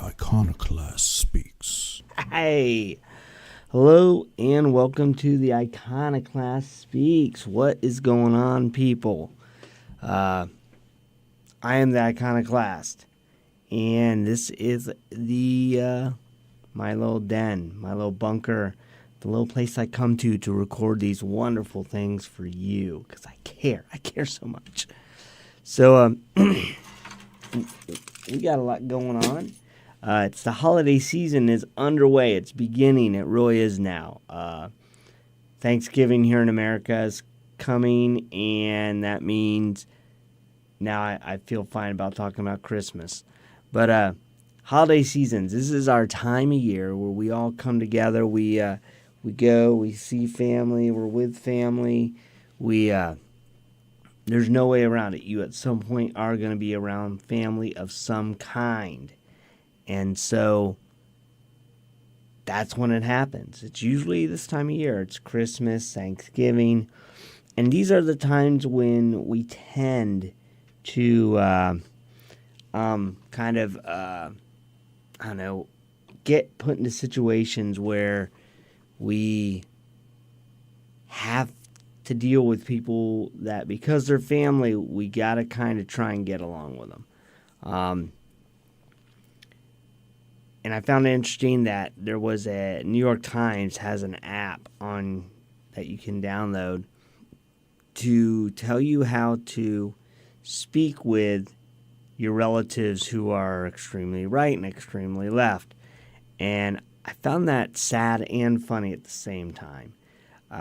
Iconoclast Speaks. Hey, hello and welcome to the Iconoclast Speaks. What is going on, people? I am the Iconoclast, and this is the my little den, my little bunker, the little place I come to record these wonderful things for you because I care. I care so much. So we got a lot going on. It's the holiday season is underway. It's beginning. It really is now. Thanksgiving here in America is coming, and that means now I feel fine about talking about Christmas. But holiday seasons, this is our time of year where we all come together. We go, we see family, we're with family. There's no way around it. You at some point are going to be around family of some kind. And so that's when it happens. It's usually this time of year. It's Christmas, Thanksgiving. And these are the times when we tend to get put into situations where we have to deal with people that because they're family, we got to kind of try and get along with them. And I found it interesting that there was New York Times has an app on that you can download to tell you how to speak with your relatives who are extremely right and extremely left. And I found that sad and funny at the same time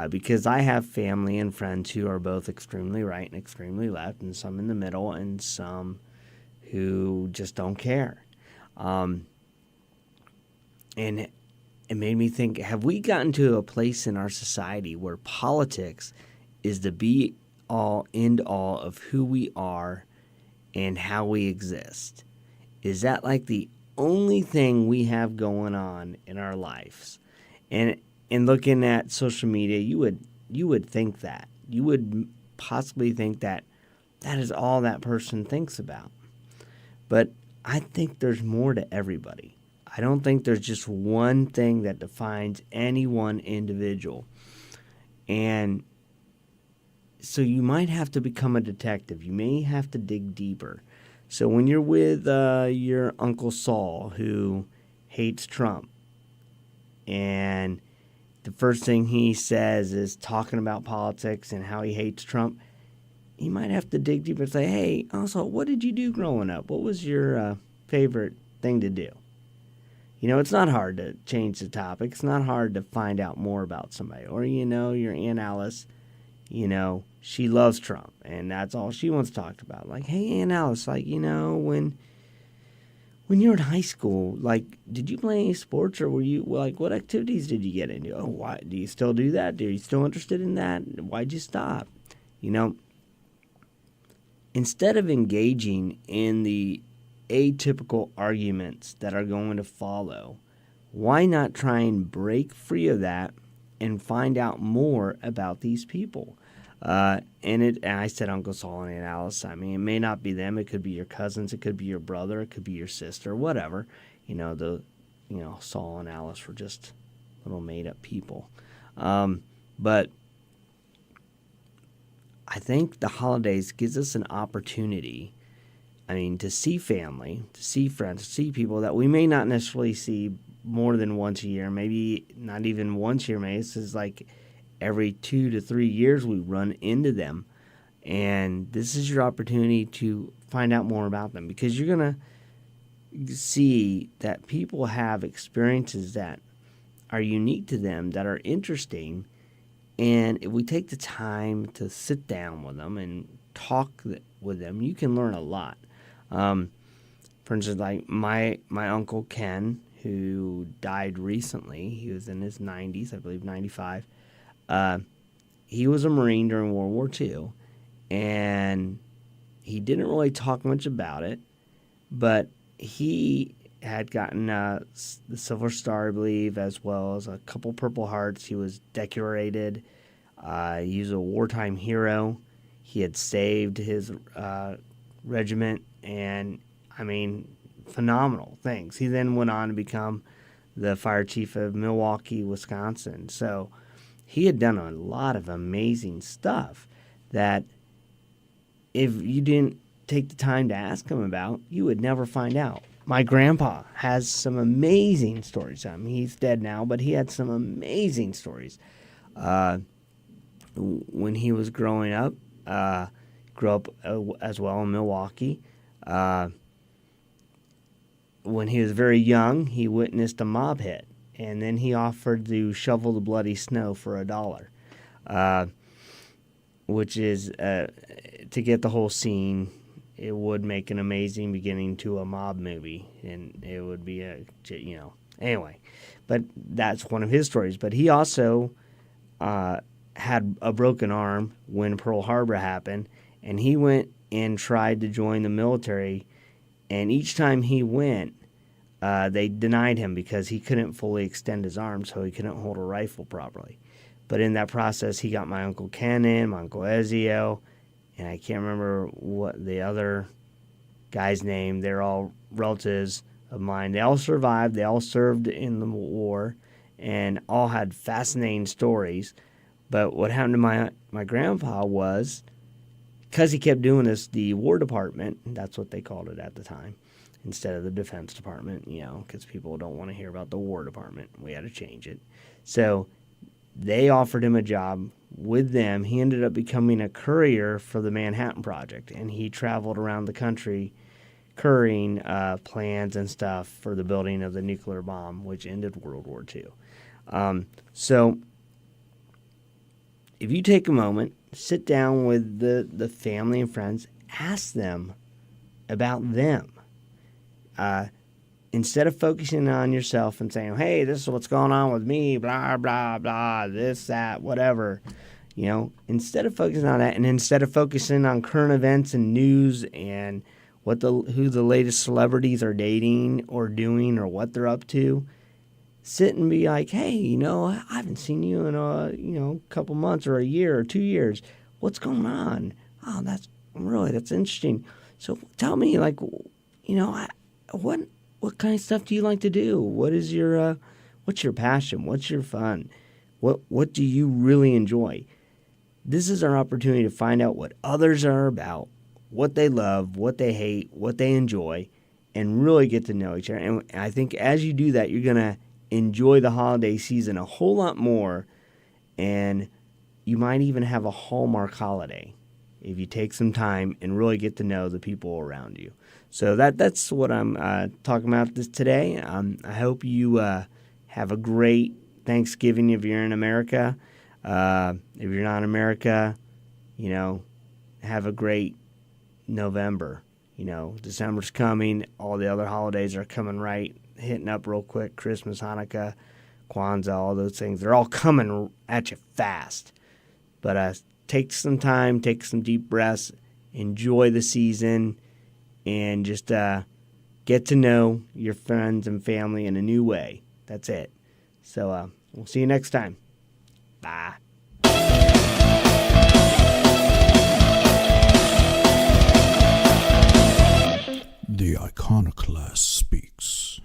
because I have family and friends who are both extremely right and extremely left, and some in the middle, and some who just don't care. And it made me think, have we gotten to a place in our society where politics is the be-all, end-all of who we are and how we exist? Is that like the only thing we have going on in our lives? And looking at social media, you would think that. You would possibly think that that is all that person thinks about. But I think there's more to everybody. I don't think there's just one thing that defines any one individual. And so you might have to become a detective. You may have to dig deeper. So when you're with your Uncle Saul, who hates Trump, and the first thing he says is talking about politics and how he hates Trump, you might have to dig deeper and say, hey, also, what did you do growing up? What was your favorite thing to do? You know, it's not hard to change the topic. It's not hard to find out more about somebody. Or, your Aunt Alice, she loves Trump, and that's all she wants to talk about. Like, hey, Aunt Alice, when you were in high school, did you play any sports, or were you, what activities did you get into? Oh, why do you still do that? Are you still interested in that? Why'd you stop? Instead of engaging in the atypical arguments that are going to follow, why not try and break free of that and find out more about these people? And I said Uncle Saul and Aunt Alice. I mean, it may not be them. It could be your cousins. It could be your brother. It could be your sister. Whatever. Saul and Alice were just little made-up people. But I think the holidays gives us an opportunity, to see family, to see friends, to see people that we may not necessarily see more than once a year, maybe not even once a year. Maybe this is like every 2 to 3 years we run into them. And this is your opportunity to find out more about them, because you're going to see that people have experiences that are unique to them, that are interesting. And if we take the time to sit down with them and talk with them, you can learn a lot. For instance, like my Uncle Ken, who died recently, he was in his 90s, I believe 95. He was a Marine during World War II, and he didn't really talk much about it, but he had gotten the Silver Star, I believe, as well as a couple Purple Hearts. He was decorated. He was a wartime hero. He had saved his regiment, and phenomenal things. He then went on to become the fire chief of Milwaukee, Wisconsin. So he had done a lot of amazing stuff that if you didn't take the time to ask him about, you would never find out. My grandpa has some amazing stories. I mean, he's dead now, but he had some amazing stories. When he was growing up, grew up as well in Milwaukee. When he was very young, he witnessed a mob hit, and then he offered to shovel the bloody snow for $1, which is to get the whole scene. It would make an amazing beginning to a mob movie, and it would be anyway. But that's one of his stories. But he also had a broken arm when Pearl Harbor happened, and he went and tried to join the military, and each time he went, they denied him because he couldn't fully extend his arm, so he couldn't hold a rifle properly. But in that process, he got my Uncle Ken in, my Uncle Ezio, and I can't remember what the other guy's name. They're all relatives of mine. They all survived. They all served in the war and all had fascinating stories. But what happened to my grandpa was, because he kept doing this, the War Department, that's what they called it at the time, instead of the Defense Department, because people don't want to hear about the War Department. We had to change it. So they offered him a job with them. He ended up becoming a courier for the Manhattan Project, and he traveled around the country couriering plans and stuff for the building of the nuclear bomb, which ended World War II. So if you take a moment, sit down with the family and friends, ask them about them. Instead of focusing on yourself and saying, hey, this is what's going on with me, blah, blah, blah, this, that, whatever, instead of focusing on that, and instead of focusing on current events and news and who the latest celebrities are dating or doing or what they're up to, sit and be like, hey, I haven't seen you in a couple months or a year or 2 years. What's going on? Oh, that's interesting. So tell me, what kind of stuff do you like to do? What's your passion? What's your fun? What do you really enjoy? This is our opportunity to find out what others are about, what they love, what they hate, what they enjoy, and really get to know each other. And I think as you do that, you're going to enjoy the holiday season a whole lot more, and you might even have a Hallmark holiday if you take some time and really get to know the people around you. So that's what I'm talking about today. I hope you have a great Thanksgiving if you're in America. If you're not in America, have a great November. December's coming. All the other holidays are coming hitting up real quick. Christmas, Hanukkah, Kwanzaa, all those things. They're all coming at you fast. But take some time, take some deep breaths, enjoy the season, and just get to know your friends and family in a new way. That's it. So we'll see you next time. Bye. The Iconoclast speaks.